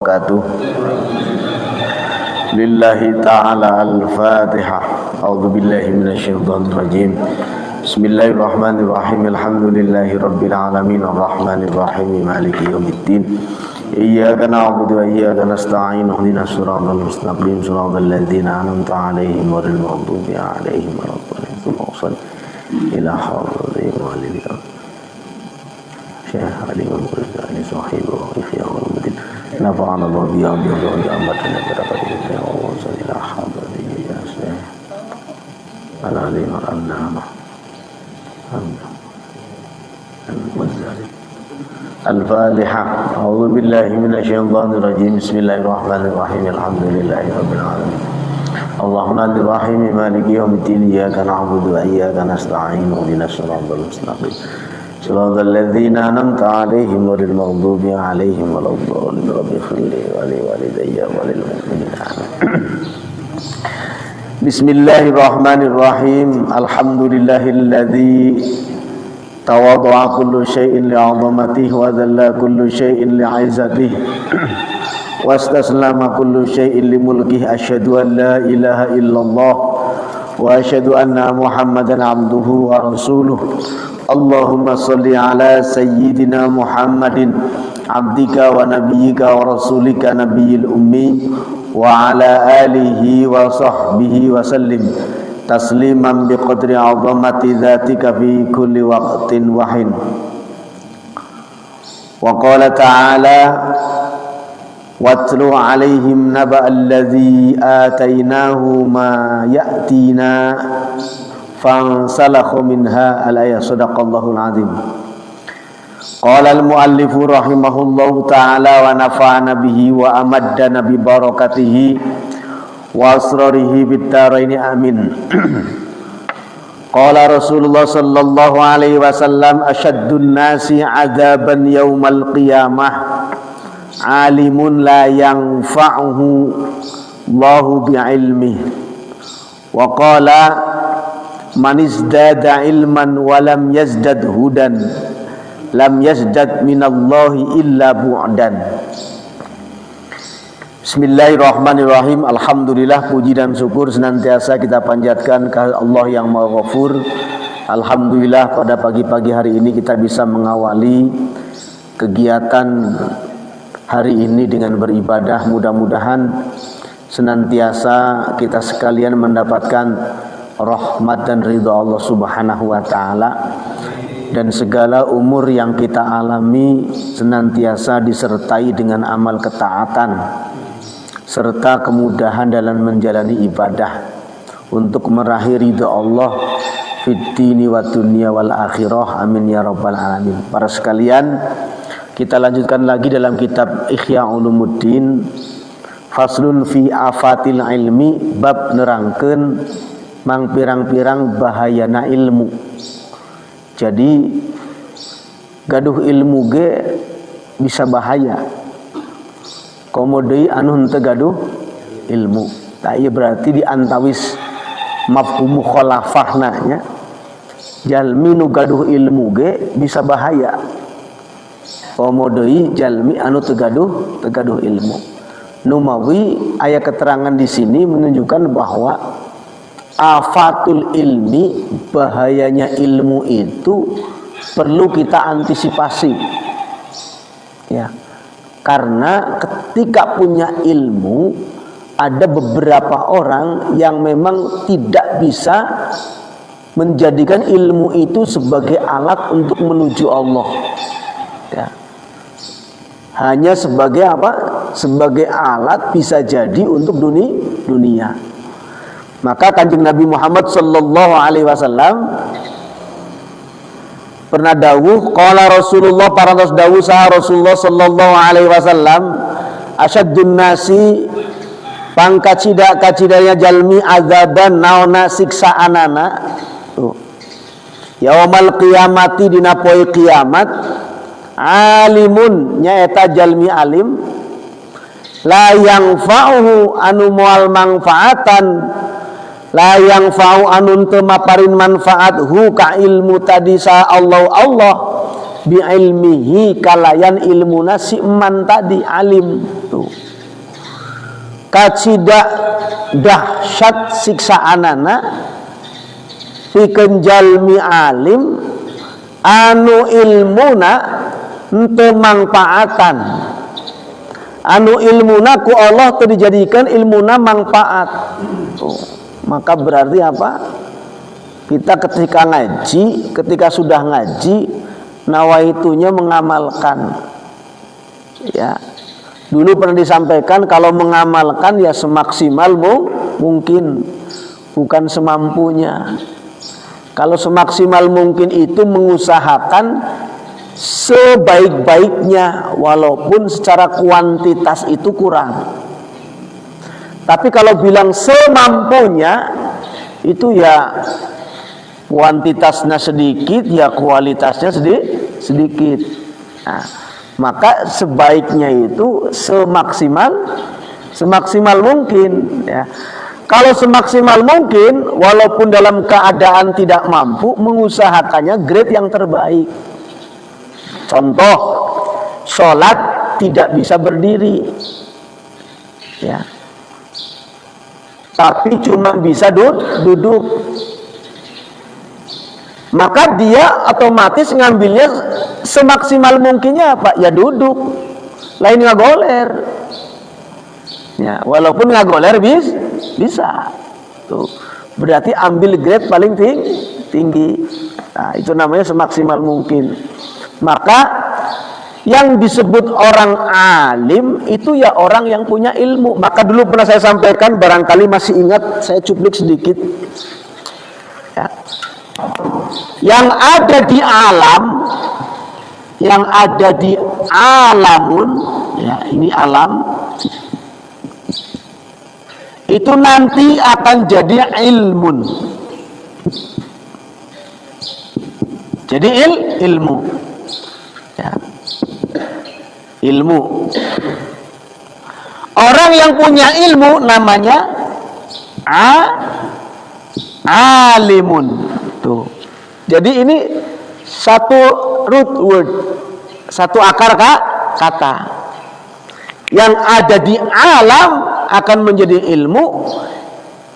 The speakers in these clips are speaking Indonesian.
wabarakatuh. Lillahi ta'ala al-Fatihah. A'udzu billahi minasyaitonir rajim. Bismillahirrahmanirrahim. Alhamdulillahi rabbil alamin arrahmanir rahim maliki yaumiddin. Iyyaka na'budu wa iyyaka nasta'in. Ihdinas siratal mustaqim, siratal ladzina an'amta 'alaihim ghairil maghdubi 'alaihim waladdallin. Ila hadratil walidin. Syekh Ali Muhammad sahibu ihya ulumuddin. Nafa'ana Allah bihi wa bi amatina barakatuh. Ya Allah sallallahu alaihi wasallam. Al-alim al-annama. Al-Fatihah. A'udzu billahi minasyaitonir rajim. Bismillahirrahmanirrahim. Alhamdulillahi rabbil alamin. Allahumma rahim maliki yaumiddin. Iyyaka na'budu wa iyyaka nasta'in. Ihdinas siratal mustaqim. Siratal ladzina an'amta 'alaihim ghairil maghdubi 'alaihim waladdallin. Rabbi ighfirli wa li walidayya wa lil mu'minin. Bismillahirrahmanirrahim. Alhamdulillahilladzi tawadda'a kullu syai'in li'azamatihi wa dhalla kullu syai'in li'izatihi wa istaslama kullu syai'in limulkihi. Asyhadu an la ilaha illallah wa asyhadu anna Muhammadan 'abduhu wa rasuluh. Allahumma salli ala sayyidina Muhammadin abdika wa nabiyyika wa rasulika nabiyil ummi wa ala alihi wa sahbihi wa sallim tasliman biqadri 'azamati dzatika fi kulli waqtin wa hin. Wa qala ta'ala watlu 'alaihim naba'al ladzi atainahu ma ya'tina fansalakhu minha. Al-ayat. Shadaqallahul azim. Qala al-muallifu rahimahullahu ta'ala wa nafa'ana bihi wa amaddana bi barakatihi wa asrarihi bid-daraini amin. Qala Rasulullah sallallahu alaihi wasallam asyaddun nasi 'adzaban yaumal qiyamah alimun la yanfa'uhu Allahu bi'ilmihi. Wa qala man izdada ilman wa lam yazdad hudan lam yazdad minallahi illa bu'dan. Bismillahirrahmanirrahim. Alhamdulillah, puji dan syukur senantiasa kita panjatkan ke Allah yang Maha Ghafur. Alhamdulillah, pada pagi-pagi hari ini kita bisa mengawali kegiatan hari ini dengan beribadah. Mudah-mudahan senantiasa kita sekalian mendapatkan rahmat dan ridha Allah Subhanahu wa taala, dan segala umur yang kita alami senantiasa disertai dengan amal ketaatan serta kemudahan dalam menjalani ibadah untuk meraih ridha Allah fid dini wa dunya wal akhirah. Amin ya rabbal alamin. Para sekalian, kita lanjutkan lagi dalam kitab Ihya Ulumuddin, faslun fi afatil ilmi, bab nerangkeun mang pirang-pirang bahayana ilmu. Jadi gaduh ilmu ge bisa bahaya. Komodei anu henteu gaduh ilmu. Tah ieu berarti di antawis mafhum mukhalafahna nya. Jalmi nu gaduh ilmu ge bisa bahaya. Komodei jalmi anu teu gaduh ilmu. Numawi aya keterangan di sini menunjukkan bahwa afatul ilmi, bahayanya ilmu itu perlu kita antisipasi, ya. Karena ketika punya ilmu, ada beberapa orang yang memang tidak bisa menjadikan ilmu itu sebagai alat untuk menuju Allah, ya. Hanya sebagai apa? Sebagai alat bisa jadi untuk dunia. Maka Kanjeng Nabi Muhammad sallallahu alaihi wasallam pernah dawuh, qala Rasulullah, parantos dawuh saha Rasulullah sallallahu alaihi wasallam, asyaddun nasi pangkacida-kacidanya jalmi azaban naona siksaanana yaumal qiyamati dina poe kiamat alimun nyaeta jalmi alim la yanfa'uhu anu moal manfaatan la yanfa'u anu teu maparin manfaat hu ka ilmu tadi sa Allah bi ilmihi kalayan ilmuna si man tadi alim tuh. kacida dahsyat siksaanana pikeun jalmi alim anu ilmuna henteu mangpaatan, anu ilmuna ku Allah teu dijadikan ilmuna manfaat. Maka berarti apa? Kita ketika ngaji, ketika sudah ngaji, nawaitunya mengamalkan. Ya, dulu pernah disampaikan kalau mengamalkan ya semaksimal mungkin, bukan semampunya. Kalau semaksimal mungkin itu mengusahakan sebaik-baiknya, walaupun secara kuantitas itu kurang. Tapi kalau bilang semampunya, itu ya kuantitasnya sedikit, ya kualitasnya sedikit. Nah, maka sebaiknya itu semaksimal mungkin. Ya. Kalau semaksimal mungkin, walaupun dalam keadaan tidak mampu, mengusahakannya grade yang terbaik. Contoh, sholat tidak bisa berdiri, ya, tapi cuma bisa duduk. Maka dia otomatis ngambilnya semaksimal mungkinnya apa? Ya duduk, lain ngagoler. Ya, walaupun ngagoler bisa. Tuh, berarti ambil grade paling tinggi. Nah, itu namanya semaksimal mungkin. Maka yang disebut orang alim itu ya orang yang punya ilmu. Maka dulu pernah saya sampaikan, barangkali masih ingat, saya cuplik sedikit. Ya. Yang ada di alam, yang ada di alamun, ya ini alam, itu nanti akan jadi ilmun. Jadi ilmu, ya. Ilmu. Orang yang punya ilmu namanya alimun. Tuh. Jadi ini satu root word, satu akar kata. Yang ada di alam akan menjadi ilmu.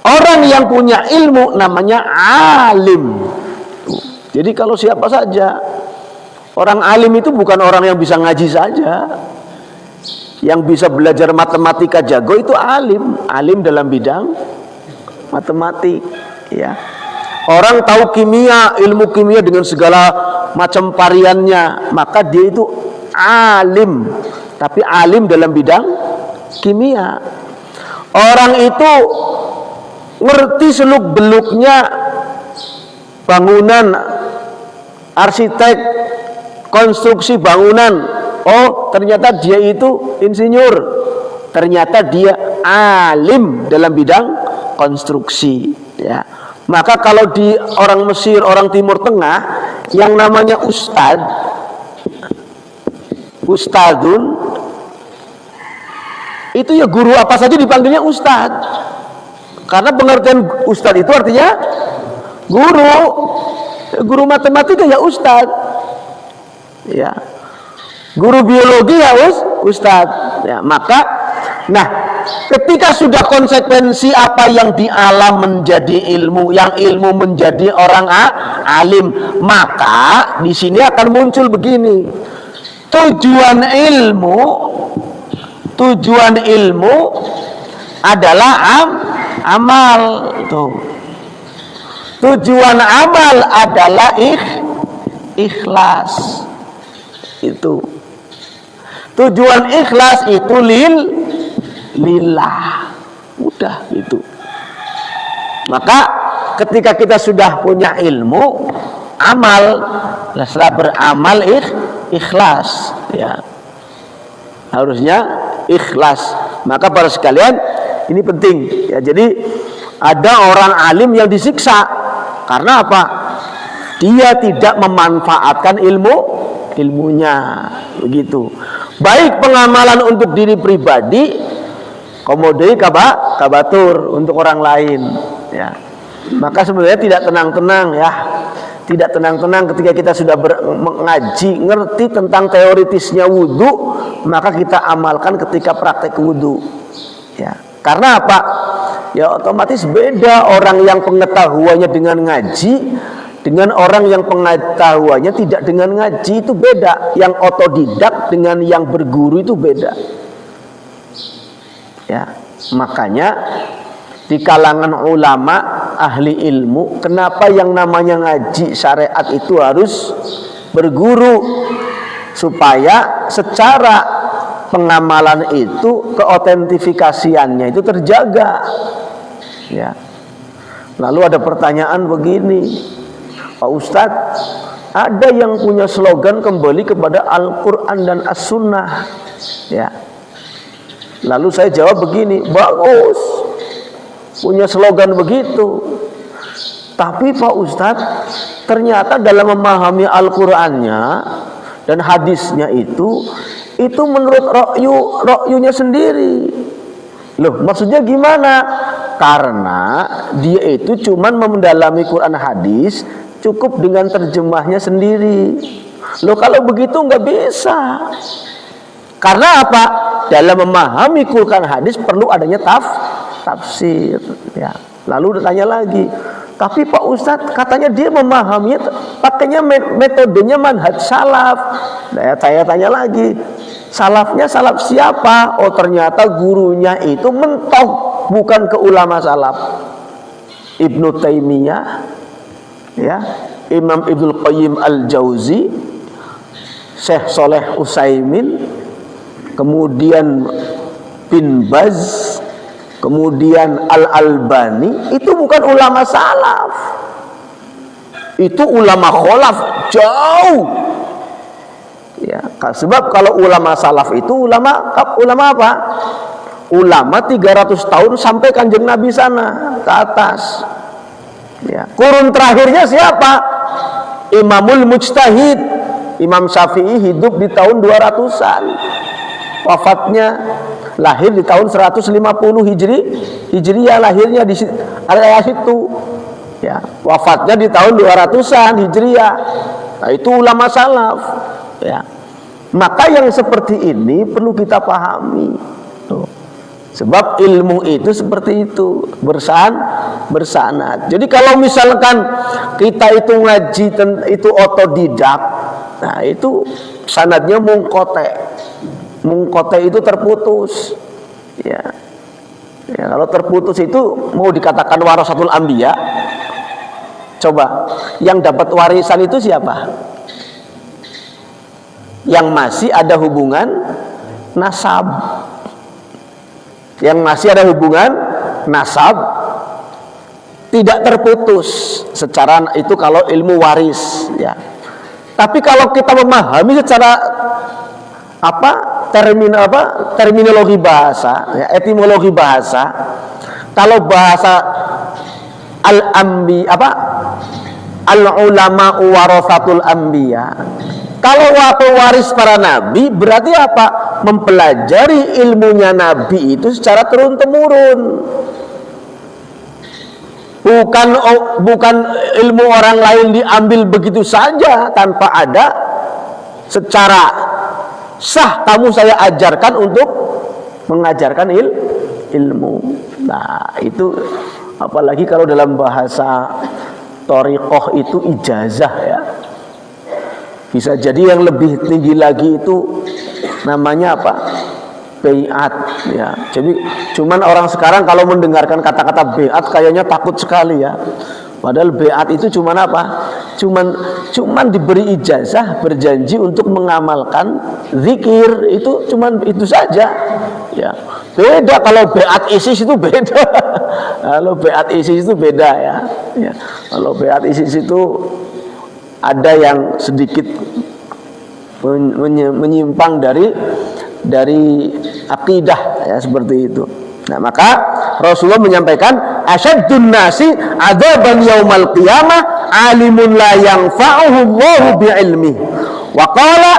Orang yang punya ilmu namanya alim. Tuh. Jadi kalau siapa saja, orang alim itu bukan orang yang bisa ngaji saja. Yang bisa belajar matematika jago itu alim. Alim dalam bidang matematik, ya. Orang tahu kimia, ilmu kimia dengan segala macam variannya, maka dia itu alim. Tapi alim dalam bidang kimia. Orang itu ngerti seluk-beluknya bangunan, arsitek, konstruksi bangunan. Oh, ternyata dia itu insinyur. Ternyata dia alim dalam bidang konstruksi, ya. Maka kalau di orang Mesir, orang Timur Tengah, yang namanya ustadun, itu ya guru apa saja dipanggilnya ustad. Karena pengertian ustad itu artinya guru. Guru matematika ya ustad, ya. Guru biologi ya ustad. Ya, maka, nah, ketika sudah konsekuensi apa yang di alam menjadi ilmu, yang ilmu menjadi orang alim, maka di sini akan muncul begini. Tujuan ilmu adalah amal. Tuh. Tujuan amal adalah ikhlas. Itu. Tujuan ikhlas itu lillah. Udah itu. Maka ketika kita sudah punya ilmu, amal, setelah beramal ikhlas, ya. Harusnya ikhlas. Maka para sekalian, ini penting, ya. Jadi ada orang alim yang disiksa karena apa? Dia tidak memanfaatkan ilmunya, begitu. Baik pengamalan untuk diri pribadi, komodei kabatur untuk orang lain, ya. Maka sebenarnya tidak tenang-tenang, ya. Tidak tenang-tenang ketika kita sudah mengaji, ngerti tentang teoritisnya wudhu, maka kita amalkan ketika praktek wudhu, ya. Karena apa? Ya otomatis beda orang yang pengetahuannya dengan ngaji dengan orang yang pengetahuannya tidak dengan ngaji, itu beda. Yang otodidak dengan yang berguru itu beda. Ya, makanya di kalangan ulama ahli ilmu, kenapa yang namanya ngaji syariat itu harus berguru, supaya secara pengamalan itu keotentifikasiannya itu terjaga. Ya. Lalu ada pertanyaan begini, Pak Ustadz, ada yang punya slogan kembali kepada Al-Quran dan As-Sunnah. Ya. Lalu saya jawab begini, bagus, punya slogan begitu. Tapi Pak Ustadz, ternyata dalam memahami Al-Qurannya dan hadisnya itu menurut ro'yunya sendiri. Loh, maksudnya gimana? Karena dia itu cuman mendalami Quran hadis cukup dengan terjemahnya sendiri. Loh, kalau begitu nggak bisa. Karena apa? Dalam memahami Quran hadis perlu adanya tafsir. Ya. Lalu ditanya lagi, tapi Pak Ustadz katanya dia memahami pakainya metodenya manhaj salaf. Nah, saya tanya lagi, salafnya salaf siapa? Oh, ternyata gurunya itu mentok, bukan ke ulama salaf. Ibnu Taimiyah, ya, Imam Ibnu Qayyim Al-Jauzi, Syekh Shalih Utsaimin, kemudian Bin Baz, kemudian Al-Albani, itu bukan ulama salaf. Itu ulama kholaf, jauh. Ya, sebab kalau ulama salaf itu ulama apa? Ulama 300 tahun sampai Kanjeng Nabi sana ke atas. Ya, kurun terakhirnya siapa? Imamul Mujtahid, Imam Syafi'i hidup di tahun 200-an. Wafatnya lahir di tahun 150 Hijriyah, lahirnya di area situ. Ya, wafatnya di tahun 200-an Hijriyah. Nah, itu ulama salaf. Ya. Maka yang seperti ini perlu kita pahami. Tuh. Sebab ilmu itu seperti itu, bersanad. Jadi kalau misalkan kita itu ngaji itu otodidak, nah itu sanadnya mungkote itu terputus. Ya. Ya, kalau terputus itu mau dikatakan warasatul anbiya. Coba, yang dapat warisan itu siapa? Yang masih ada hubungan nasab. Yang masih ada hubungan nasab tidak terputus secara itu kalau ilmu waris, ya. Tapi kalau kita memahami secara terminologi bahasa, ya, etimologi bahasa, kalau bahasa al-ulama warasatul anbiya, kalau waktu waris para nabi berarti apa? Mempelajari ilmunya nabi itu secara turun temurun. Bukan ilmu orang lain diambil begitu saja tanpa ada secara sah kamu saya ajarkan untuk mengajarkan ilmu. Nah, itu apalagi kalau dalam bahasa thariqah itu ijazah, ya. Bisa jadi yang lebih tinggi lagi itu namanya apa? Bai'at, ya. Jadi cuman orang sekarang kalau mendengarkan kata-kata bai'at kayaknya takut sekali, ya. Padahal bai'at itu cuman apa? Cuman diberi ijazah, berjanji untuk mengamalkan zikir, itu cuman itu saja, ya. Beda kalau bai'at ISIS itu beda. Kalau bai'at ISIS itu beda, ya. Ya. Kalau bai'at ISIS itu ada yang sedikit menyimpang dari akidah, ya, seperti itu. Nah, maka Rasulullah menyampaikan asyaddun nasi adzaban yaumal qiyamah alimun la yanfa'uhu Allahu bi'ilmi wa qala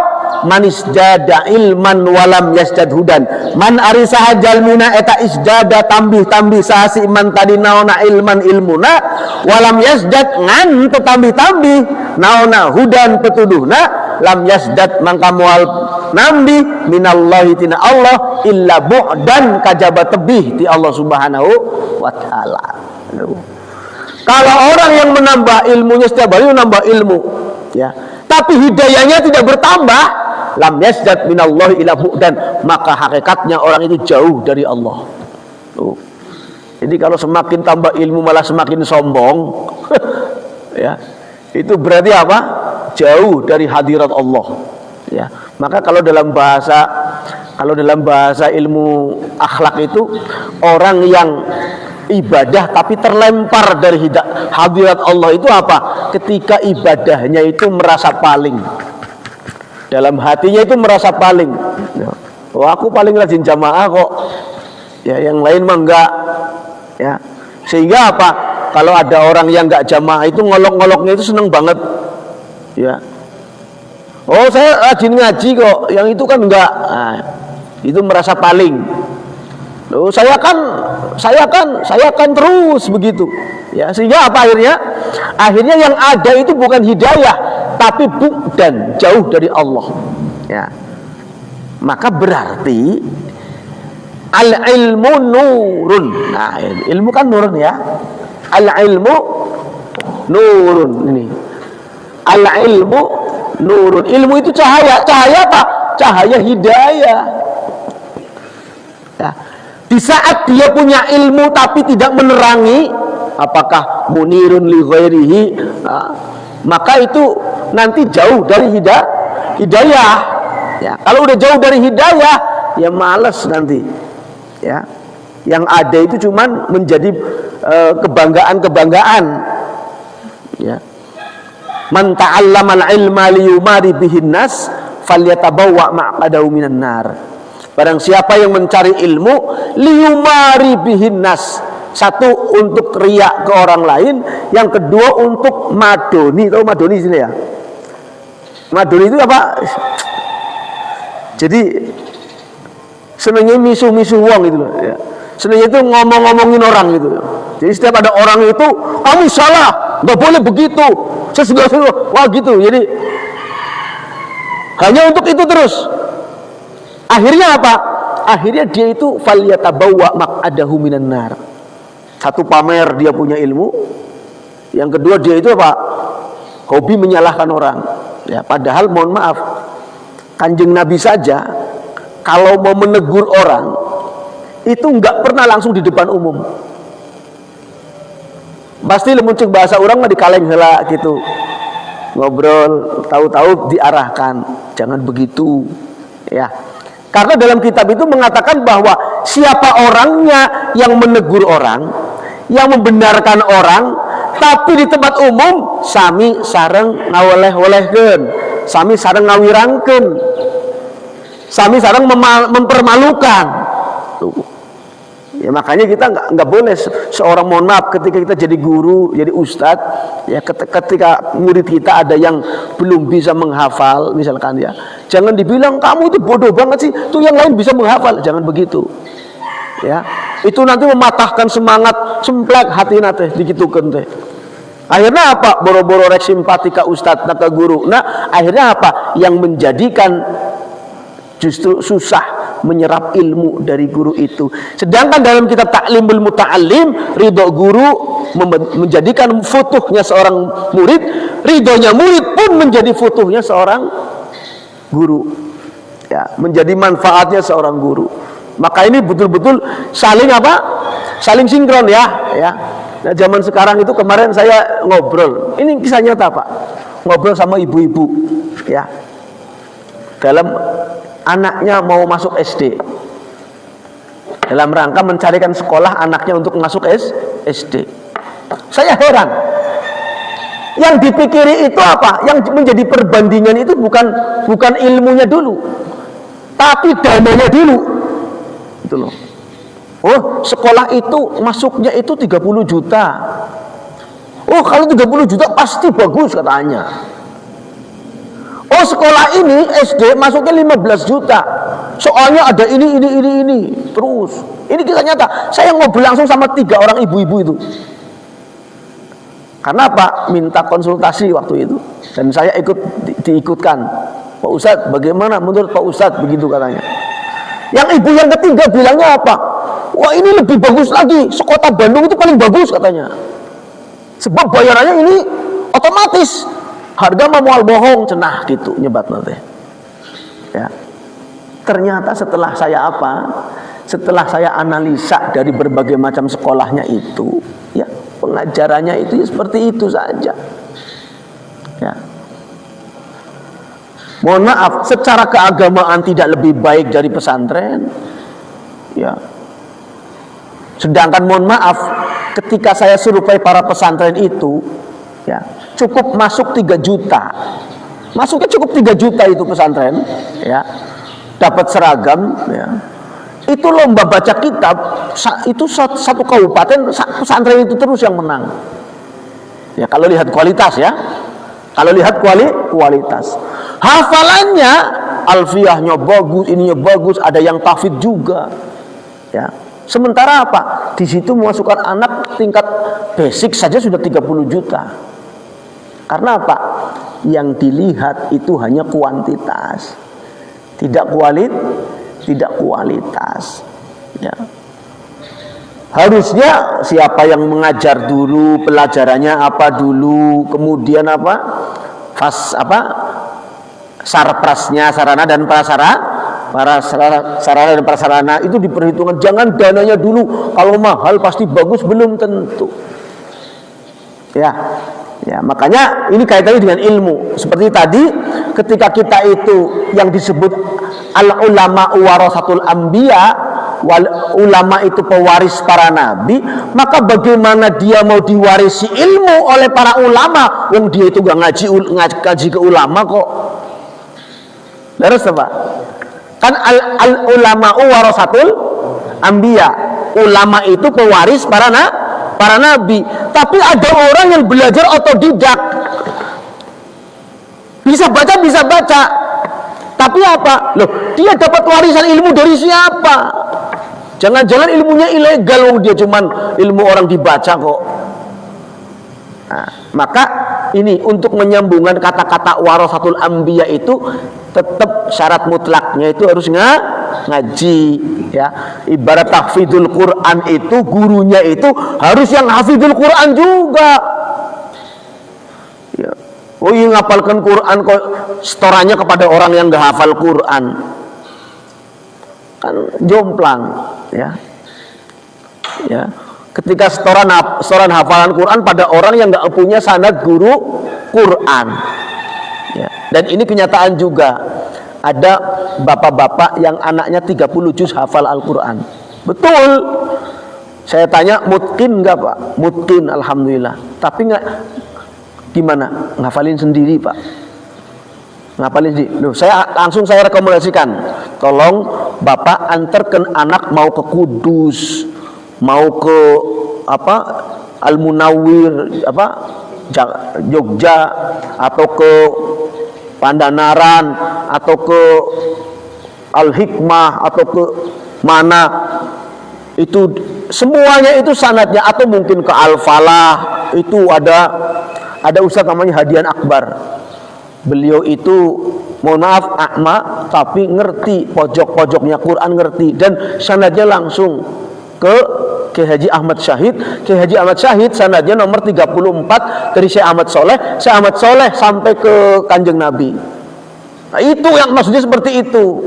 man isdada ilman walam yasdad hudan man arisaha jalmina eta isdada tambih sahasi iman tadi naona ilman ilmuna walam yasdad ngan tambih naona hudan petuduhna lam yasdad mangka moal nambi minallahi tina Allah illa bu'dan kajaba tebih ti Allah Subhanahu wa taala. Kalau orang yang menambah ilmunya setiap hari menambah ilmu, ya, tapi hidayahnya tidak bertambah, lam yasdad minallahi illa bu'dan, maka hakikatnya orang itu jauh dari Allah. Tuh. Jadi kalau semakin tambah ilmu malah semakin sombong, ya, itu berarti apa? Jauh dari hadirat Allah. Ya, maka kalau dalam bahasa ilmu akhlak itu orang yang ibadah tapi terlempar dari hadirat Allah itu apa? Ketika ibadahnya itu merasa paling, dalam hatinya itu merasa paling. Oh, aku paling rajin jamaah kok. Ya, yang lain mah enggak. Ya, sehingga apa? Kalau ada orang yang enggak jamaah itu ngolok-ngoloknya itu seneng banget. Ya. Oh, saya rajin ngaji kok. Yang itu kan enggak. Nah, itu merasa paling. Loh, saya kan terus begitu. Ya, sehingga apa akhirnya? Akhirnya yang ada itu bukan hidayah, tapi bu'dan, jauh dari Allah. Ya. Maka berarti al-ilmu nurun. Nah, ilmu kan nurun ya. Al-ilmu nurun ini. Al-ilmu nurun. Ilmu itu cahaya. Cahaya apa? Cahaya hidayah. Ya. Di saat dia punya ilmu tapi tidak menerangi, apakah munirun li ghairihi, maka itu nanti jauh dari hidayah. Ya. Kalau udah jauh dari hidayah, ya males nanti. Ya, yang ada itu cuman menjadi kebanggaan. Ya, man ta'allama al-ilma liyumari bihin nas falyatabawwa ma'qadahu minan nar. Barang siapa yang mencari ilmu liyumari bihin nas, satu untuk riak ke orang lain, yang kedua untuk madoni. Tahu madoni sini ya? Madoni itu apa? Jadi senangnya misuh-misuh wong gitu loh, ya. Senangnya itu ngomong-ngomongin orang gitu. Jadi setiap ada orang itu, kamu salah, nggak boleh begitu, wah gitu. Jadi hanya untuk itu terus. Akhirnya apa? Akhirnya dia itu falyatabawwa maq'adahu minan nar. Satu pamer dia punya ilmu, yang kedua dia itu apa? Hobi menyalahkan orang. Ya, padahal mohon maaf, Kanjeng Nabi saja kalau mau menegur orang itu nggak pernah langsung di depan umum. Pasti muncul bahasa orang mah dikaleng heula gitu. Ngobrol, tahu-tahu diarahkan, jangan begitu. Ya. Karena dalam kitab itu mengatakan bahwa siapa orangnya yang menegur orang, yang membenarkan orang, tapi di tempat umum sami sareng ngaweleh-welehkeun, sami sareng ngawirangkeun, sami sareng mempermalukan. Tuh. Ya, makanya kita nggak boleh seorang, mohon maaf, ketika kita jadi guru, jadi ustadz, ya, ketika murid kita ada yang belum bisa menghafal misalkan, ya, jangan dibilang kamu itu bodoh banget sih, tuh yang lain bisa menghafal, jangan begitu. Ya, itu nanti mematahkan semangat, semplak hati nate dikitukeun teh. Akhirnya apa? Boro-boro rek simpati ka ustadz, ka guru. Nah, akhirnya apa? Yang menjadikan justru susah menyerap ilmu dari guru itu. Sedangkan dalam kitab Ta'limul Muta'allim, ridho guru menjadikan futuhnya seorang murid, ridhonya murid pun menjadi futuhnya seorang guru. Ya, menjadi manfaatnya seorang guru. Maka ini betul-betul saling apa? Saling sinkron ya, ya. Nah, zaman sekarang itu kemarin saya ngobrol. Ini kisah nyata, Pak. Ngobrol sama ibu-ibu, ya. Dalam anaknya mau masuk SD, dalam rangka mencarikan sekolah anaknya untuk masuk SD. Saya heran, yang dipikiri itu apa? Yang menjadi perbandingan itu bukan ilmunya dulu, tapi dananya dulu. Itu loh. Oh, sekolah itu masuknya itu 30 juta. Oh, kalau 30 juta pasti bagus katanya. Oh, sekolah ini SD masuknya 15 juta. Soalnya ada ini. Terus, ini kisah nyata. Saya ngobrol langsung sama 3 orang ibu-ibu itu. Karena apa? Minta konsultasi waktu itu. Dan saya diikutkan. Pak Ustadz, bagaimana menurut Pak Ustadz? Begitu katanya. Yang ibu yang ketiga bilangnya apa? Wah, ini lebih bagus lagi, sekota Bandung itu paling bagus katanya. Sebab bayarannya ini otomatis, harga mau bohong, cenah gitu nyebat nanti. Ya. Ternyata setelah saya setelah saya analisa dari berbagai macam sekolahnya itu, ya, pengajarannya itu ya seperti itu saja. Ya. Mohon maaf, secara keagamaan tidak lebih baik dari pesantren. Ya. Sedangkan mohon maaf, ketika saya survei para pesantren itu, ya, cukup masuk 3 juta. Masuknya cukup 3 juta itu pesantren, ya. Dapat seragam, ya. Itu lomba baca kitab, itu satu kabupaten pesantren itu terus yang menang. Ya, kalau lihat kualitas, ya. Kalau lihat kualitas. Hafalannya, alfiyahnya bagus, ininya bagus, ada yang tahfidz juga. Ya. Sementara apa? Di situ memasukkan anak tingkat basic saja sudah 30 juta. Karena apa? Yang dilihat itu hanya kuantitas. Tidak kualitas. Ya. Harusnya siapa yang mengajar dulu, pelajarannya apa dulu, kemudian sarprasnya, sarana dan prasarana itu diperhitungkan. Jangan dananya dulu, kalau mahal pasti bagus, belum tentu. Ya, makanya ini kaitannya dengan ilmu. Seperti tadi, ketika kita itu yang disebut al-ulama warasatul anbiya, ulama itu pewaris para nabi, maka bagaimana dia mau diwarisi ilmu oleh para ulama, wong dia itu gak ngaji ke ulama kok. Terus apa? Kan al-ulama warasatul anbiya, ulama itu pewaris para nabi. Tapi ada orang yang belajar otodidak, bisa baca, tapi apa? Loh, dia dapat warisan ilmu dari siapa? Jangan-jangan ilmunya ilegal, dia cuman ilmu orang dibaca kok. Nah, maka ini untuk menyambungkan kata-kata warasatul anbiya itu tetap syarat mutlaknya itu harus ngaji, ya. Ibarat tahfidzul Quran itu gurunya itu harus yang hafizul Quran juga. Ya. Oh, yang ngapalkan Quran kok setorannya kepada orang yang enggak hafal Quran. Kan jomplang, ya. Ya. Ketika setoran hafalan Quran pada orang yang enggak punya sanad guru Quran. Ya. Dan ini kenyataan juga. Ada bapak-bapak yang anaknya 30 juz hafal Al-Quran. Betul. Saya tanya, mungkin enggak Pak? Mungkin, alhamdulillah. Tapi enggak, gimana? Ngafalin sendiri Pak. Ngafalin sendiri. Loh, saya rekomendasikan, tolong Bapak antarkan anak mau ke Kudus, mau ke Al-Munawwir, Jogja, atau ke Pandanaran, atau ke Al-Hikmah, atau ke mana, itu semuanya itu sanadnya, atau mungkin ke Al-Falah. Itu ada ustaz namanya Hadian Akbar. Beliau itu mohon maaf a'ma, tapi ngerti pojok-pojoknya Quran, ngerti, dan sanadnya langsung ke Kiai Haji Ahmad Syahid. Kiai Haji Ahmad Syahid sanadnya nomor 34 dari Syekh Ahmad Soleh sampai ke Kanjeng Nabi. Nah, itu yang maksudnya seperti itu.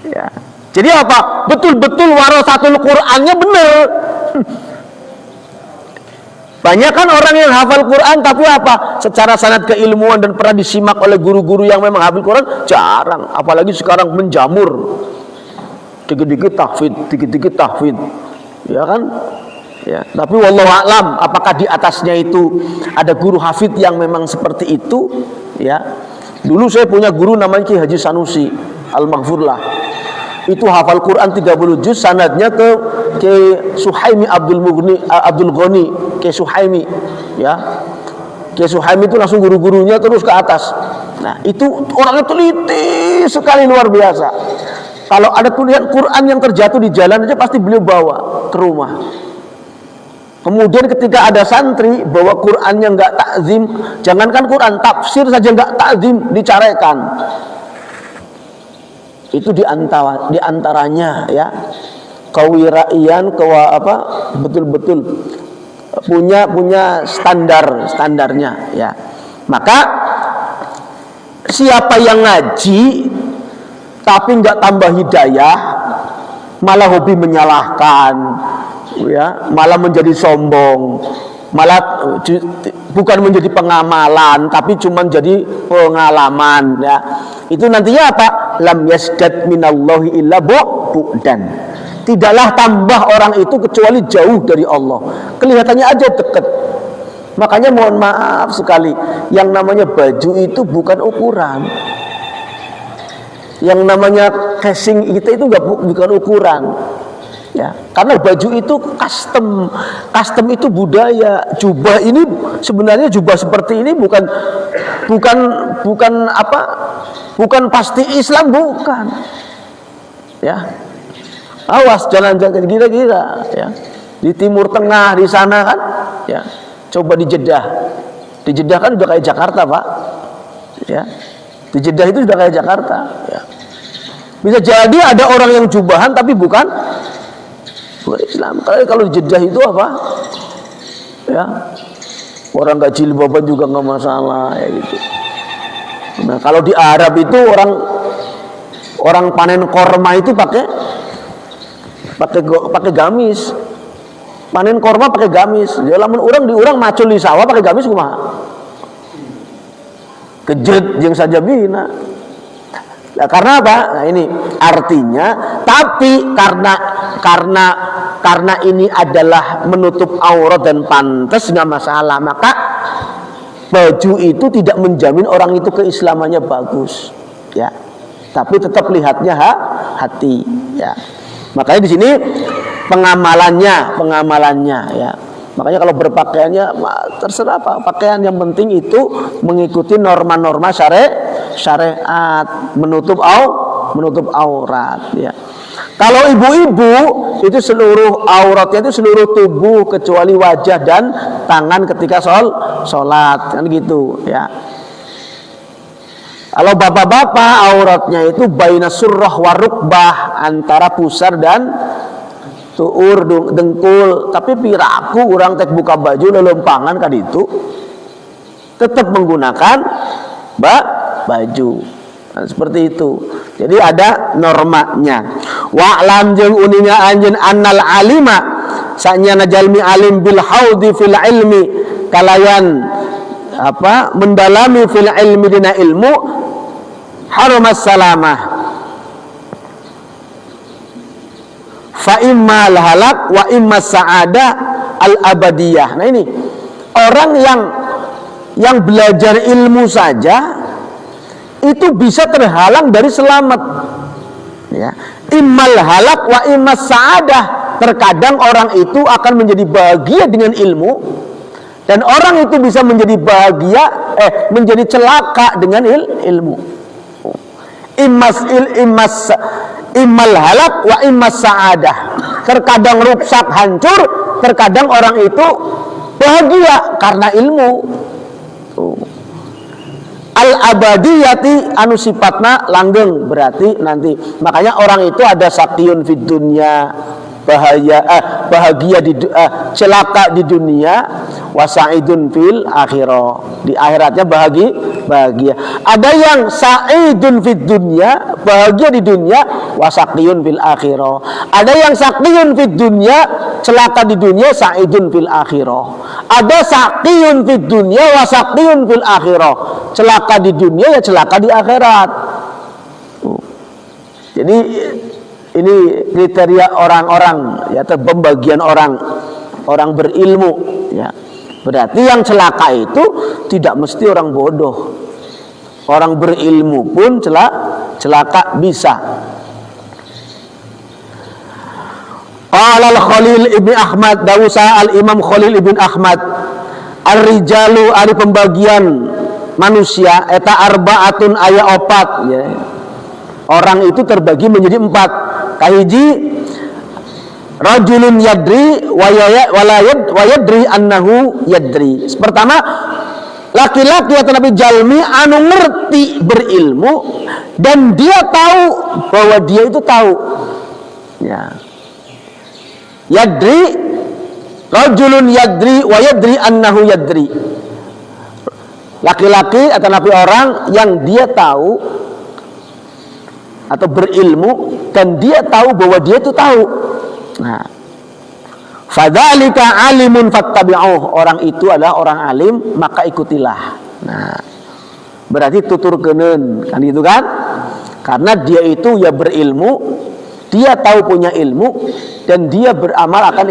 Ya. Jadi apa? Betul-betul warasatul Qur'annya benar. Banyak kan orang yang hafal Quran tapi apa? Secara sanad keilmuan dan pernah disimak oleh guru-guru yang memang hafal Quran jarang. Apalagi sekarang menjamur. Dikit-dikit tahfidz. Ya kan? Ya, tapi wallahu a'lam apakah di atasnya itu ada guru hafidz yang memang seperti itu, ya. Dulu saya punya guru namanya Ki Haji Sanusi Al-Maghfurlah. Itu hafal Quran 30 juz, sanadnya ke Suhaimi Abdul Ghani, ke Suhaimi, ya. Ke Suhaimi itu langsung guru-gurunya terus ke atas. Nah, itu orangnya teliti sekali, luar biasa. Kalau ada tulisan Quran yang terjatuh di jalan aja pasti beliau bawa ke rumah. Kemudian ketika ada santri bawa Qurannya nggak takzim, jangankan Quran, tafsir saja nggak takzim, dicarekan. Itu diantaranya ya, kewiraian, betul-betul punya standarnya ya. Maka siapa yang ngaji tapi nggak tambah hidayah, malah hobi menyalahkan ya, malah menjadi sombong, malah bukan menjadi pengamalan tapi cuma jadi pengalaman ya, itu nantinya apa? Lam yasdad minallahi illa bu'dan, tidaklah tambah orang itu kecuali jauh dari Allah. Kelihatannya aja dekat. Makanya mohon maaf sekali, yang namanya baju itu bukan ukuran, yang namanya casing kita itu bukan ukuran ya, karena baju itu custom itu budaya. Jubah ini sebenarnya, jubah seperti ini bukan pasti Islam, bukan ya. Awas jangan gila-gila ya. Di Timur Tengah di sana kan ya, coba di Jeddah kan udah kayak Jakarta Pak ya, di Jeddah itu sudah kayak Jakarta ya. Bisa jadi ada orang yang jubahan tapi bukan Islam. Kalau di Jeddah itu apa ya, orang gak jilbaban juga nggak masalah ya gitu. Nah kalau di Arab itu orang panen korma itu pakai gamis, panen korma pakai gamis. Ya lamun orang macul di sawah pakai gamis kumaha? Kejet yang saja bina. Nah, karena apa? Nah ini artinya, tapi karena ini adalah menutup aurat dan pantas nggak masalah, maka baju itu tidak menjamin orang itu keislamannya bagus, ya. Tapi tetap lihatnya hati, ya. Makanya di sini pengamalannya, ya. Makanya kalau berpakaiannya terserah apa pakaian, yang penting itu mengikuti norma-norma syariat, menutup aurat ya. Kalau ibu-ibu itu seluruh auratnya itu seluruh tubuh kecuali wajah dan tangan ketika sholat kan gitu ya. Kalau bapak-bapak auratnya itu baina surrah wa rukbah, antara pusar dan tuur dengkul. Tapi piraku orang tek buka baju lelompangan kan itu tetap menggunakan baju. Nah, seperti itu. Jadi ada normanya. Wa'lam jeung uninga anjeun annal alima sanyana jalmi alim bil haudi fil ilmi, kalayan mendalami fil ilmi dina ilmu, haramas salamah fa imma halak wa imma sa'adah al abadiyah. Nah ini orang yang belajar ilmu saja itu bisa terhalang dari selamat ya. Immal halak wa imma sa'adah. Terkadang orang itu akan menjadi bahagia dengan ilmu, dan orang itu bisa menjadi menjadi celaka dengan ilmu. Immal halak wa imma sa'adah. Terkadang rusak hancur, terkadang orang itu bahagia karena ilmu. Al-abadiyati anu sifatna langgeng, berarti nanti. Makanya orang itu ada sakyun fid dunya, bahagia celaka di dunia, wasaidun fil akhirah, di akhiratnya bahagia. Ada yang saidun fid dunya, bahagia di dunia, wasakyun fil akhirah. Ada yang sakyun fid dunya, celaka di dunia, saidun fil akhirah. Ada sakyun fid dunya, wasakyun fil akhirah, celaka di dunia ya celaka di akhirat. Jadi ini kriteria orang-orang ya, pembagian orang berilmu ya. Berarti yang celaka itu tidak mesti orang bodoh. Orang berilmu pun celaka bisa. Qala al-Khalil ibn Ahmad, dawusa al-Imam Khalil ibn Ahmad, ar-rijalu ari pembagian manusia eta arbaatun aya opat ya. Orang itu terbagi menjadi 4. Kahiji rajulun yadri wa yadri annahu yadri. Pertama, laki-laki atau nabi jalmi anu ngerti berilmu dan dia tahu bahwa dia itu tahu. Ya. Yadri rajulun yadri wa yadri annahu yadri. Laki-laki atau nabi orang yang dia tahu atau berilmu dan dia tahu bahwa dia itu tahu. Nah, fadzalika alimun fattabi'uh. Orang itu adalah orang alim, maka ikutilah. Nah, berarti tuturkeun kan gitu kan? Karena dia itu ya berilmu, dia tahu punya ilmu dan dia beramal akan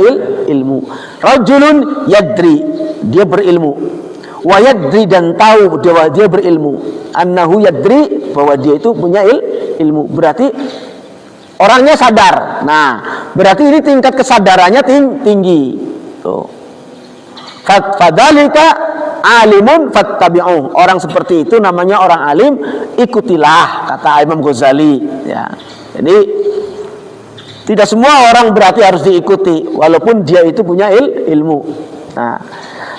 ilmu. Rajulun yadri, dia berilmu. Wa yadri, dan tahu bahwa dia berilmu. Annahu yadri, bahwa dia itu punya ilmu. Berarti orangnya sadar. Nah, berarti ini tingkat kesadarannya tinggi. Tuh. Fadzalika alimun fattabi'uh. Orang seperti itu namanya orang alim, ikutilah, kata Imam Ghazali. Ya. Jadi tidak semua orang berarti harus diikuti walaupun dia itu punya ilmu. Nah,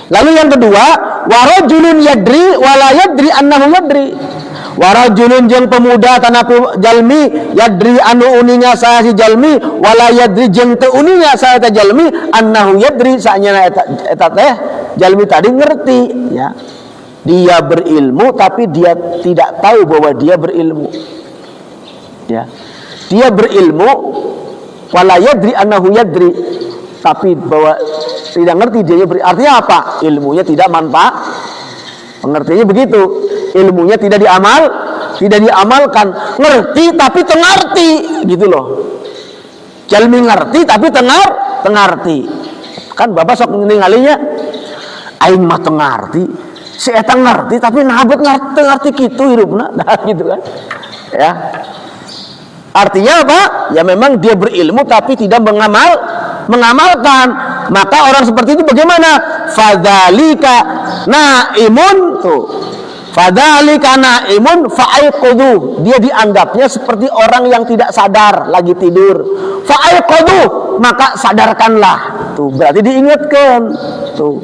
lalu yang kedua, warajulun yadri wala yadri annahu yadri. Warajulun jeung pemuda tanapi jalmi yadri anu uninya saha si jalmi wala yadri jeung teu uninya saha eta jalmi annahu yadri saanyana eta teh jalmi tadi ngerti ya. Dia berilmu tapi dia tidak tahu bahwa dia berilmu. Ya. Dia berilmu wala yadri annahu yadri, tapi bahwa tidak ngerti dia artinya apa? Ilmunya tidak manfaat. Pengertiannya begitu. Ilmunya tidak diamalkan. Ngerti tapi tengarti, gitu loh. Jalmi ngerti tapi tengarti. Kan Bapak sok ningalinya aing mah tengarti. Si eta ngerti tapi nabet ngerti kitu hirupna. Nah, gitu kan. Ya. Artinya apa? Ya memang dia berilmu tapi tidak mengamalkan. Maka orang seperti itu bagaimana? Fadzalika naimun tuh. Fadzalika naimun fa'aiqudhu. Dia dianggapnya seperti orang yang tidak sadar lagi tidur. Fa'aiqudhu, maka sadarkanlah. Tuh, berarti diingatkan. Tuh.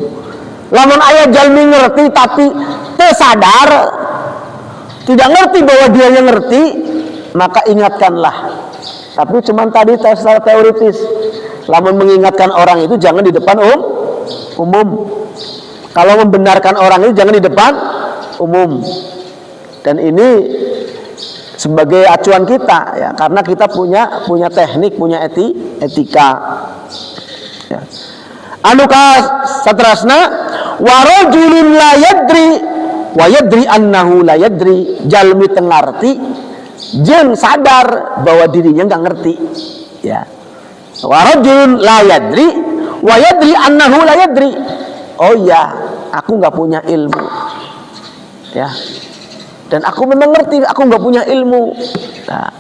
Lamun aya jalmi ngerti tapi teu sadar, tidak ngerti bahwa dia yang ngerti, maka ingatkanlah. Tapi cuman tadi secara teoritis. Lamun mengingatkan orang itu jangan di depan umum. Kalau membenarkan orang itu jangan di depan umum. Dan ini sebagai acuan kita ya, karena kita punya teknik, punya etika. Ya. Anuka satrasna warajulun la yadri wa yadri annahu la yadri. Jalmi tengarti jeung sadar bahwa dirinya enggak ngerti. Ya. Warajulun la yadri wa yadri annahu la yadri. Oh iya, aku enggak punya ilmu. Ya. Dan aku memang ngerti, aku enggak punya ilmu. Nah,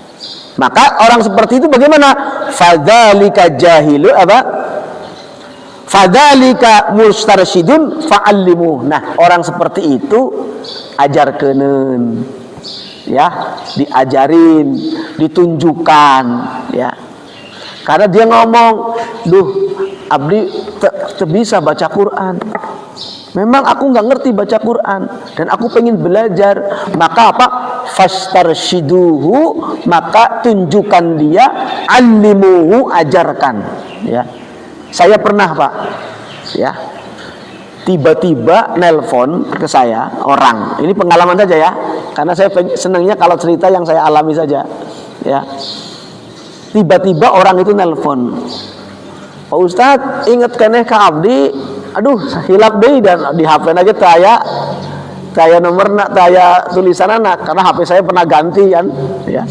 maka orang seperti itu bagaimana? Fadzalika jahilu apa? Fadzalika mustarsyidun fa'allimu. Nah, orang seperti itu ajarkeun. Ya, diajarin, ditunjukkan, ya. Karena dia ngomong, "Duh, abdi teu bisa baca Quran. Memang aku nggak ngerti baca Quran dan aku pengen belajar." Maka apa? Fastarshiduhu, maka tunjukkan dia, allimuhu, ajarkan. Ya. Saya pernah, Pak. Ya. Tiba-tiba nelpon ke saya orang. Ini pengalaman saja ya. Karena saya senangnya kalau cerita yang saya alami saja. Ya. Tiba-tiba orang itu nelpon. Pak Ustadz, ingat keneh ka abdi. Aduh, hilap deui dan di HP aja taya nomorna, taya tulisanana karena HP saya pernah ganti kan, ya.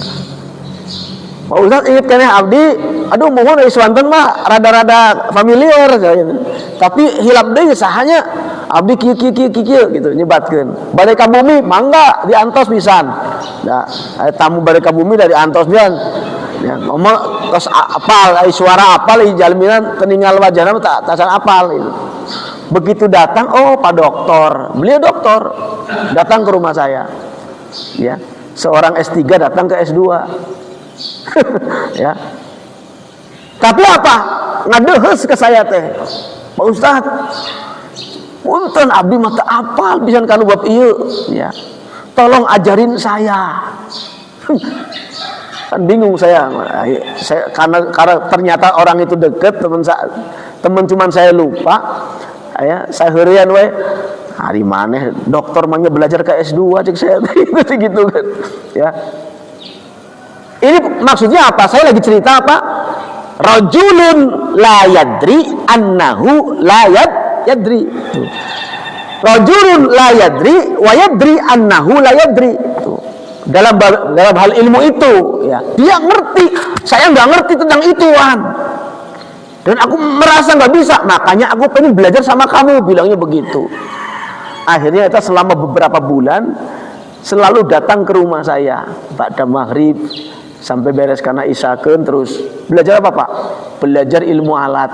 Pak Ustadz, ingat keneh abdi. Aduh, mohon dari Swanten mah rada-rada familiar tapi hilap deui sahanya abdi kieu gitu nyebatkeun. Bade ka bumi mangga diantos pisan. Nah, tamu bade ka bumi dari antos pisan. Ya, ngomong terus apal, suara apal, jalminan keningal wajahna tasan apal gitu. Begitu datang, oh Pak Doktor, beliau doktor, datang ke rumah saya, ya, seorang S3 datang ke S2, ya. Tapi apa? Ngadehes ke saya teh, Pak Ustadz, Punten abdi mata apal pisan kanu bab ieu ya. Tolong ajarin saya. Kan bingung saya karena ternyata orang itu deket, teman cuman saya lupa ya, saya heureun we hari maneh dokter mah belajar ke S2 cek saya gitu kan ya. Ini maksudnya apa? Saya lagi cerita apa? Rajulun la yadri annahu la yadri. Rajulun la yadri wa yadri annahu la yadri. Dalam hal ilmu itu ya, dia ngerti, saya nggak ngerti tentang ituan dan aku merasa nggak bisa, makanya aku pengen belajar sama kamu, bilangnya begitu. Akhirnya kita selama beberapa bulan selalu datang ke rumah saya pada maghrib sampai beres karena isyakeun, terus belajar apa Pak? Belajar ilmu alat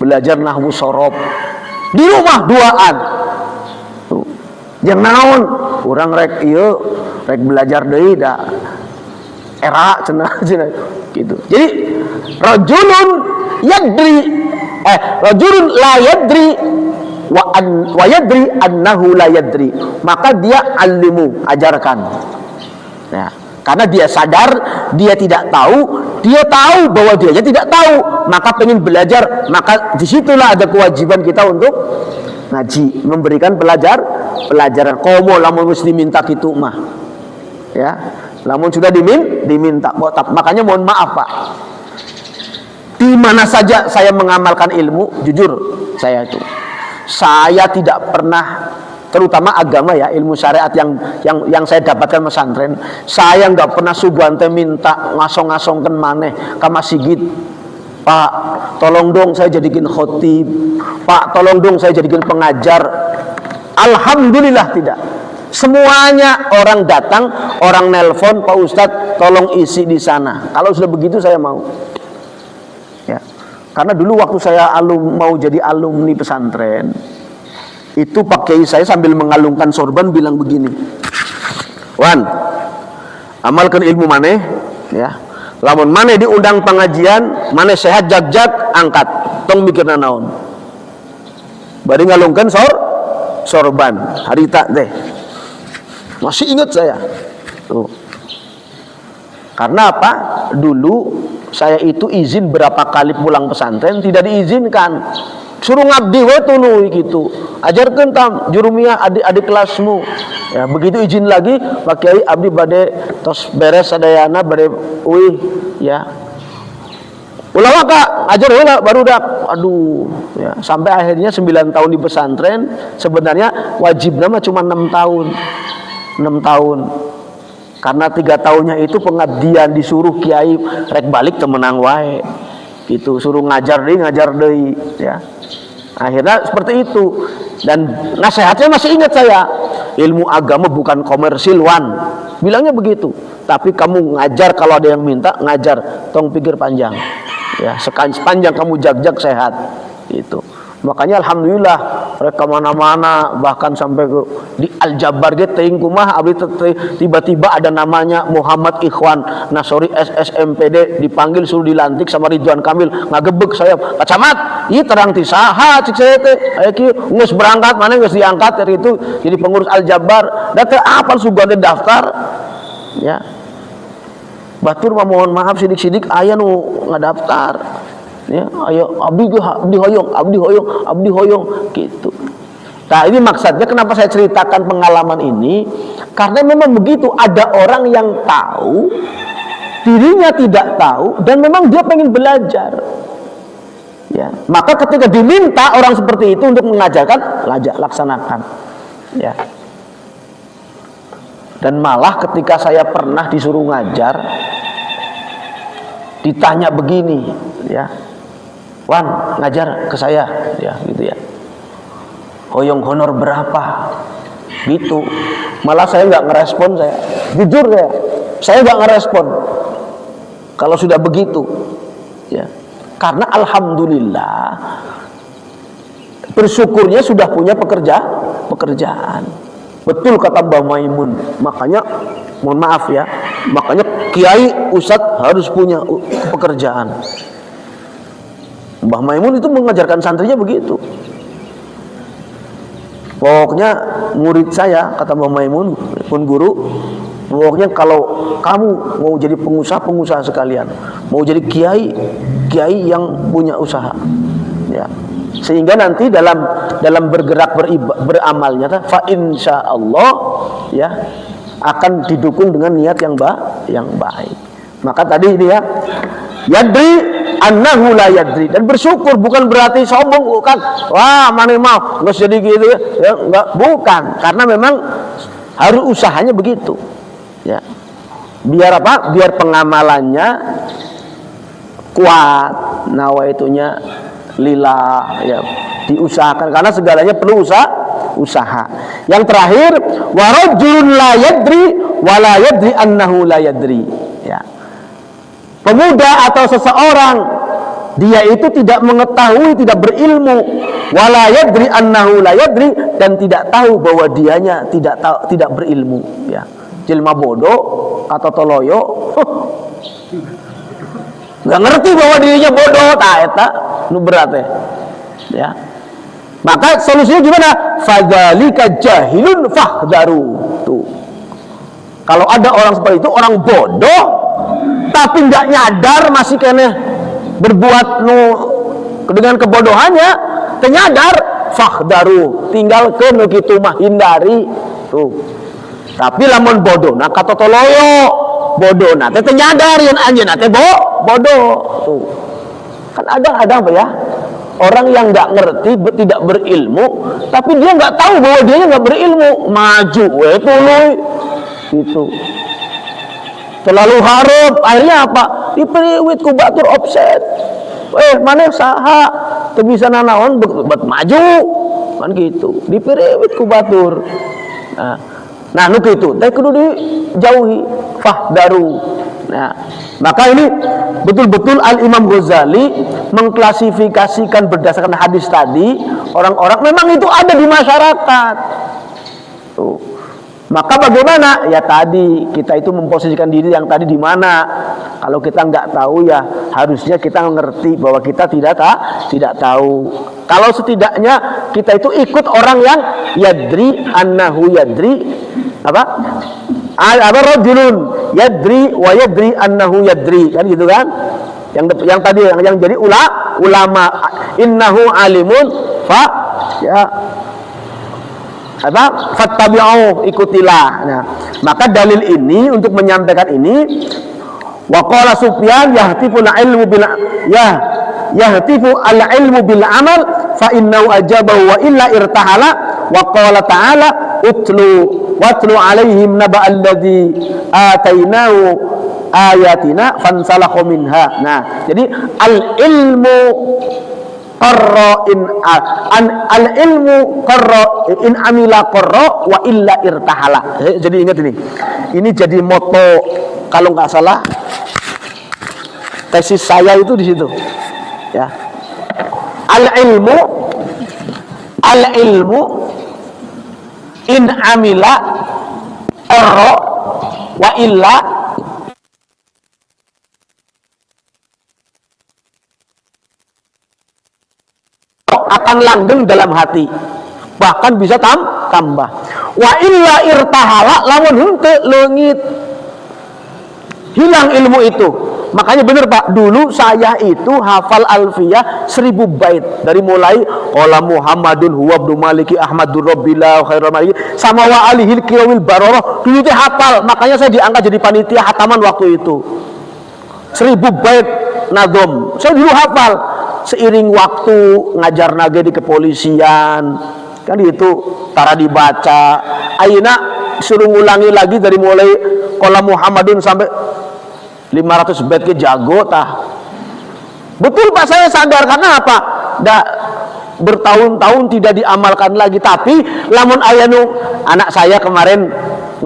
belajar nahwu sorob di rumah duaan. Yang naon orang rek ieu rek belajar deui da era cenah gitu. Jadi rajulun la yadri wa yadri annahu la yadri, maka dia alimu, ajarkan ya, karena dia sadar dia tidak tahu, dia tahu bahwa dia tidak tahu, maka pengen belajar, maka disitulah ada kewajiban kita untuk ngaji, memberikan pelajaran. Komo lamun mesti diminta kitu mah ya, lamun sudah diminta. Makanya mohon maaf Pak, di mana saja saya mengamalkan ilmu, jujur saya tidak pernah, terutama agama ya, ilmu syariat yang saya dapatkan pesantren, saya nggak pernah suguhante minta ngasong-ngasongkan maneh ka masjid. Pak, tolong dong saya jadikan khotib. Pak, tolong dong saya jadikan pengajar. Alhamdulillah tidak. Semuanya orang datang, orang nelpon, Pak Ustadz tolong isi di sana. Kalau sudah begitu saya mau. Ya. Karena dulu waktu saya mau jadi alumni pesantren, itu Pak Kiai saya sambil mengalungkan sorban bilang begini, Wan, amalkan ilmu maneh ya. Lamun maneh diundang pengajian, maneh sehat jag-jag, angkat, tong mikirna naon. Bari ngalungkeun sorban, harita teh. Masih ingat saya. Tuh. Karena apa? Dulu saya itu izin berapa kali pulang pesantren tidak diizinkan. Suruh ngabdi we tuluy gitu. Ajarkeun tam jurumiyah adik-adik kelasmu. Ya, begitu izin lagi, Pak Kiai abdi bade tos beres sadayana bade euih ya. Ulah Kak, ajar heula barudak. Aduh, ya, sampai akhirnya 9 tahun di pesantren, sebenarnya wajibna mah cuma 6 tahun. 6 tahun. Karena 3 tahunnya itu pengabdian, disuruh kiai rek balik temenang wae. Gitu, suruh ngajar deui ya. Akhirnya seperti itu. Dan nasihatnya masih ingat saya, ilmu agama bukan komersil Wan, bilangnya begitu. Tapi kamu ngajar, kalau ada yang minta ngajar, tong pikir panjang ya, sepanjang kamu jag-jag sehat itu. Makanya alhamdulillah mereka mana-mana, bahkan sampai ke di Al-Jabar gitu teuing kumaha abdi tiba-tiba ada namanya Muhammad Ikhwan Nasori SSMPD, dipanggil suruh dilantik sama Ridwan Kamil, ngagebeg saya, Pak Camat ieu terang ti saha cik saya teh aya kieu geus berangkat mana geus diangkat dari itu jadi pengurus Al-Jabar da teu apal sugande daftar ya. Batur mah mohon maaf sidik-sidik aya nu ngadaftar ya, ayo abdi hoyong gitu. Nah ini maksudnya kenapa saya ceritakan pengalaman ini, karena memang begitu, ada orang yang tahu dirinya tidak tahu dan memang dia pengen belajar ya, maka ketika diminta orang seperti itu untuk mengajarkan, laksanakan ya. Dan malah ketika saya pernah disuruh ngajar, ditanya begini ya, Wan, ngajar ke saya ya gitu ya, hoyong honor berapa gitu. Malah saya nggak ngerespon, saya jujur saya nggak ngerespon kalau sudah begitu ya, karena alhamdulillah bersyukurnya sudah punya pekerjaan. Betul kata Mbah Maimun, makanya mohon maaf ya, makanya kiai ustadz harus punya pekerjaan. Mbah Maimun itu mengajarkan santrinya begitu. Pokoknya murid saya, kata Mbah Maimun pun guru, pokoknya kalau kamu mau jadi pengusaha sekalian, mau jadi kiai yang punya usaha, ya, sehingga nanti dalam bergerak beramalnya, fa insya Allah, ya, akan didukung dengan niat yang baik. Maka tadi ini ya, yadri annahu la yadri, dan bersyukur bukan berarti sombong, bukan. Wah, mana mau nggak jadi gitu ya, enggak, bukan, karena memang harus usahanya begitu, ya. Biar apa? Biar pengamalannya kuat, nawaitunya lillah, ya, diusahakan, karena segalanya perlu usaha. Yang terakhir, warajulun la yadri wa la yadri annahu la yadri, ya. Pemuda atau seseorang, dia itu tidak mengetahui, tidak berilmu, wala yadri annahu la yadri, dan tidak tahu bahwa dianya tidak berilmu, ya. Jelma bodoh atau toloyo nggak ngerti bahwa dirinya bodoh, eta nu berat ya. Maka solusinya gimana? Fadzalika jahilun fahdharu. Tuh. Kalau ada orang seperti itu, orang bodoh tapi nggak nyadar, masih kena berbuat dengan kebodohannya, ternyadar, fahdharu, tinggal ke begitu mah, hindari. Tuh. Tapi lamun bodoh, nah kata toloyo bodoh, nah teh nyadar yang anjeun teh bodoh. Tuh. Kan ada apa ya? Orang yang nggak ngerti, tidak berilmu, tapi dia nggak tahu bahwa dia nggak berilmu, maju, tuluy, gitu. Terlalu harap, akhirnya apa? Diperiwit ku batur offset. Mana saha teu bisa nanaon bet maju, kan gitu. Diperiwit ku batur. Nah nu kitu, teh kudu dijauhi, fahdharu. Nah, maka ini betul-betul Al-Imam Ghazali mengklasifikasikan berdasarkan hadis tadi, orang-orang memang itu ada di masyarakat. Tuh. Maka bagaimana? Ya tadi kita itu memposisikan diri yang tadi di mana. Kalau kita nggak tahu, ya harusnya kita ngerti bahwa kita tidak tahu. Kalau setidaknya kita itu ikut orang yang yadri annahu yadri, apa rajulun yadri wa yadri annahu yadri, kan gitu kan? Yang tadi yang jadi ulama innahu alimun fa ya apa fattabi'u, ikutilah. Nah, maka dalil ini untuk menyampaikan ini, wa qala Sufyan yahtifu al-ilmu bil yahtifu al-ilmu bil amal fa innahu ajabahu wa illa irtahala, wa qala ta'ala watlu alaihim naba alladzi atainahu ayatina fansalakha minha. Nah, jadi al-ilmu qarra al-ilmu qarra in amila qarra wa illa irtahala. Jadi ingat ini. Ini jadi moto kalau nggak salah tesis saya itu di situ. Ya. Al-ilmu in amila qarra wa illa akan langgeng dalam hati, bahkan bisa tambah. Wa illa irtahala, lawan henteu leungit, hilang ilmu itu. Makanya benar Pak, dulu saya itu hafal alfiyah 1000 bait, dari mulai qala Muhammadun huwa ibnu Maliki Ahmadur Rabbillah khairul maliki sama wa alihil kirawil bararah, dulu teh hafal. Makanya saya diangkat jadi panitia hataman waktu itu 1000 bait nadom, saya dulu hafal. Seiring waktu ngajar nage di kepolisian, kan itu tara dibaca. Ayeuna suruh ngulangi lagi dari mulai qala Muhammadun sampai 500 bait ke jago tah. Betul Pak, saya sadar, karena apa? Bertahun-tahun tidak diamalkan lagi. Tapi lamun aya nu anak saya kemarin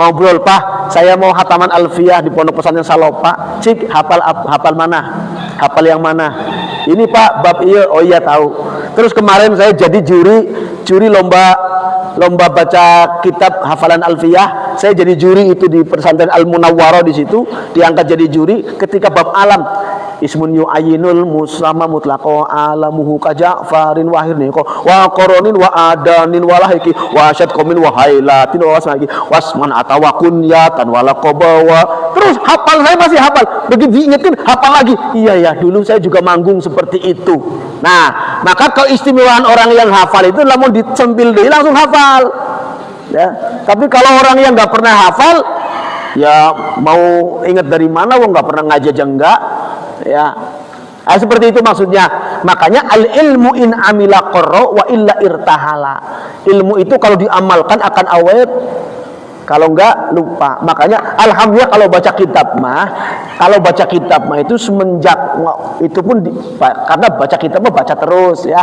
ngobrol, Pak, saya mau hataman alfiyah di Pondok Pesantren Salopa. Cik, hafal mana? Hafal yang mana? Ini Pak, bab iya. Oh iya tahu. Terus kemarin saya jadi juri lomba baca kitab hafalan alfiyah. Saya jadi juri itu di pesantren Al Munawwarah, di situ diangkat jadi juri ketika bab alam. ismun yu'ayinul musamma mutlaqo alamuhu ka Ja'farin wa hirni wa qoronin wa adanin wa lahiki wa asyad qomin wa hailatin wa wasmaki wasman atawa kunyatan wa laqabawa. Terus hafal, saya masih hafal. Begitu diingetin hafal lagi. Iya ya, dulu saya juga manggung seperti itu. Nah, maka keistimewaan orang yang hafal itu lamun dicempil deui langsung hafal. Ya, tapi kalau orang yang nggak pernah hafal, ya mau ingat dari mana, wong nggak pernah ngaji aja enggak, ya. Nah, seperti itu maksudnya. Makanya al ilmu in amila qarra wa illa irtahala. Ilmu itu kalau diamalkan akan awet, kalau enggak lupa. Makanya alhamdulillah kalau baca kitab mah itu semenjak itu pun karena baca kitab mah baca terus ya.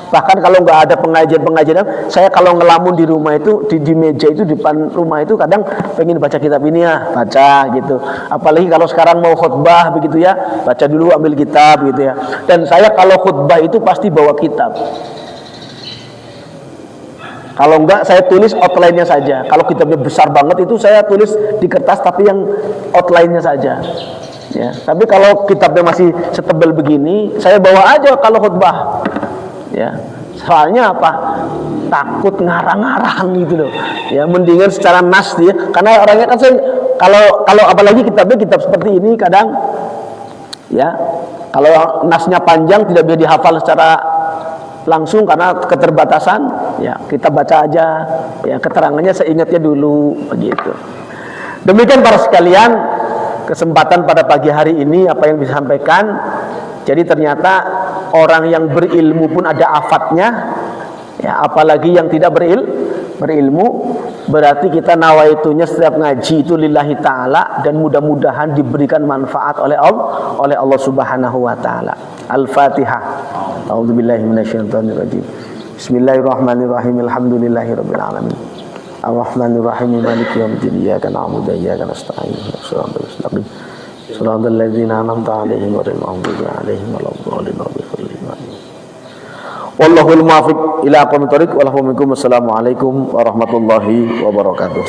Bahkan kalau enggak ada pengajian, saya kalau ngelamun di rumah itu di meja itu depan rumah itu kadang pengen baca kitab ini ya, baca gitu. Apalagi kalau sekarang mau khutbah begitu ya, baca dulu ambil kitab gitu ya. Dan saya kalau khutbah itu pasti bawa kitab. Kalau enggak saya tulis outline-nya saja. Kalau kitabnya besar banget itu saya tulis di kertas tapi yang outline-nya saja. Ya, tapi kalau kitabnya masih setebal begini, saya bawa aja kalau khutbah. Ya. Soalnya apa? Takut ngarang-ngarang gitu loh. Ya, mendingan secara nas dia. Karena orangnya kan saya kalau apalagi kitab seperti ini kadang ya, kalau nasnya panjang tidak bisa dihafal secara langsung karena keterbatasan, ya kita baca aja, ya keterangannya seingatnya dulu begitu. Demikian para sekalian, kesempatan pada pagi hari ini apa yang bisa sampaikan. Jadi ternyata orang yang berilmu pun ada afatnya, ya apalagi yang tidak berilmu. Berarti kita nawaitunya setiap ngaji itu lillahi ta'ala dan mudah-mudahan diberikan manfaat oleh Allah Subhanahu wa ta'ala. Al-Fatihah. A'udzubillahi minasyaitonirrajim. Bismillahirrahmanirrahim. Alhamdulillahirabbil alamin. Arrahmanirrahim. Maliki yaumiddin. Iyyaka na'budu wa iyyaka nasta'in. Shiratal mustaqim. Shiratal ladzina an'amta 'alaihim ghairil maghdubi 'alaihim waladdallin. Wallahul muwaffiq ila aqwamit thoriq. Wassalamualaikum warahmatullahi wabarakatuh.